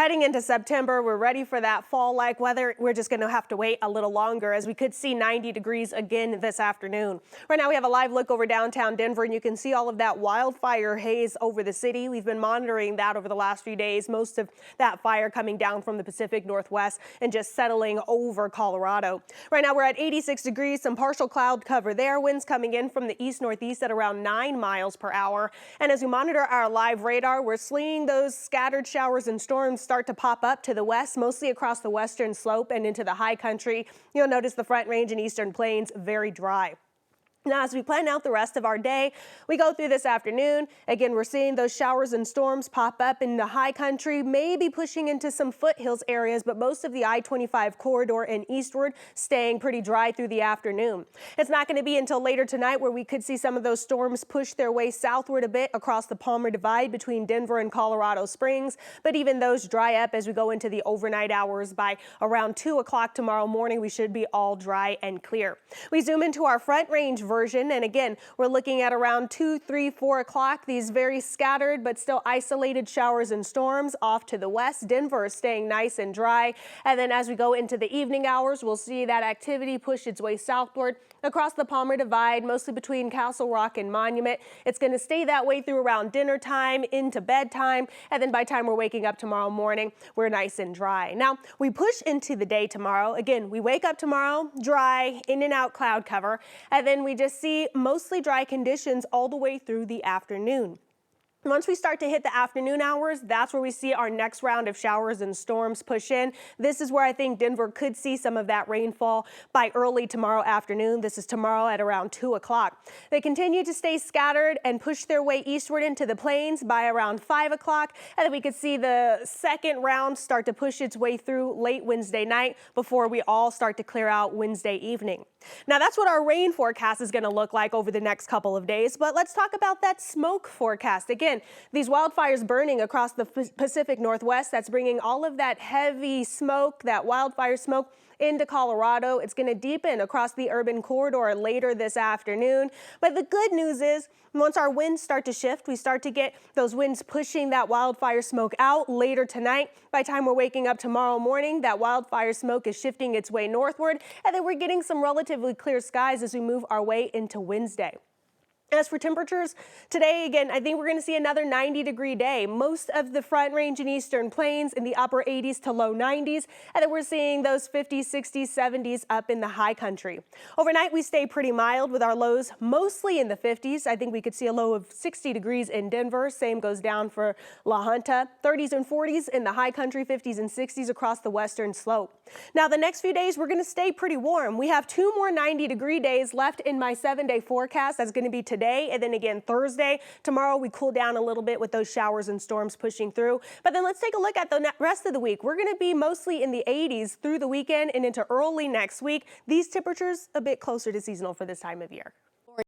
Heading into September, we're ready for that fall-like weather. We're just going to have to wait a little longer as we could see 90 degrees again this afternoon. Right now we have a live look over downtown Denver and you can see all of that wildfire haze over the city. We've been monitoring that over the last few days. Most of that fire coming down from the Pacific Northwest and just settling over Colorado. Right now we're at 86 degrees, some partial cloud cover there. Winds coming in from the east-northeast at around 9 miles per hour. And as we monitor our live radar, we're seeing those scattered showers and storms start to pop up to the west, mostly across the western slope and into the high country. You'll notice the Front Range and Eastern Plains very dry. Now, as we plan out the rest of our day, we go through this afternoon. Again, we're seeing those showers and storms pop up in the high country, maybe pushing into some foothills areas, but most of the I-25 corridor and eastward staying pretty dry through the afternoon. It's not going to be until later tonight where we could see some of those storms push their way southward a bit across the Palmer Divide between Denver and Colorado Springs, but even those dry up as we go into the overnight hours. By around 2 o'clock tomorrow morning, we should be all dry and clear. We zoom into our Front Range version, and again, we're looking at around 2, 3, 4 o'clock. These very scattered but still isolated showers and storms off to the west. Denver is staying nice and dry. And then as we go into the evening hours, we'll see that activity push its way southward across the Palmer Divide, mostly between Castle Rock and Monument. It's going to stay that way through around dinner time into bedtime. And then by the time we're waking up tomorrow morning, we're nice and dry. Now, we push into the day tomorrow. Again, we wake up tomorrow, dry, in and out cloud cover, and then we just see mostly dry conditions all the way through the afternoon. Once we start to hit the afternoon hours, that's where we see our next round of showers and storms push in. This is where I think Denver could see some of that rainfall by early tomorrow afternoon. This is tomorrow at around 2 o'clock. They continue to stay scattered and push their way eastward into the plains by around 5 o'clock. And then we could see the second round start to push its way through late Wednesday night before we all start to clear out Wednesday evening. Now, that's what our rain forecast is going to look like over the next couple of days. But let's talk about that smoke forecast. Again, these wildfires burning across the Pacific Northwest, that's bringing all of that heavy smoke, that wildfire smoke, into Colorado. It's going to deepen across the urban corridor later this afternoon. But the good news is, once our winds start to shift, we start to get those winds pushing that wildfire smoke out later tonight. By the time we're waking up tomorrow morning, that wildfire smoke is shifting its way northward, and then we're getting some relatively clear skies as we move our way into Wednesday. As for temperatures, today, again, I think we're going to see another 90-degree day. Most of the Front Range and Eastern Plains in the upper 80s to low 90s, and then we're seeing those 50s, 60s, 70s up in the high country. Overnight, we stay pretty mild with our lows mostly in the 50s. I think we could see a low of 60 degrees in Denver. Same goes down for La Junta. 30s and 40s in the high country, 50s and 60s across the western slope. Now, the next few days, we're going to stay pretty warm. We have 2 more 90-degree days left in my 7-day forecast. That's going to be today and then again Thursday. Tomorrow we cool down a little bit with those showers and storms pushing through. But then let's take a look at the rest of the week. We're going to be mostly in the 80s through the weekend and into early next week. These temperatures a bit closer to seasonal for this time of year.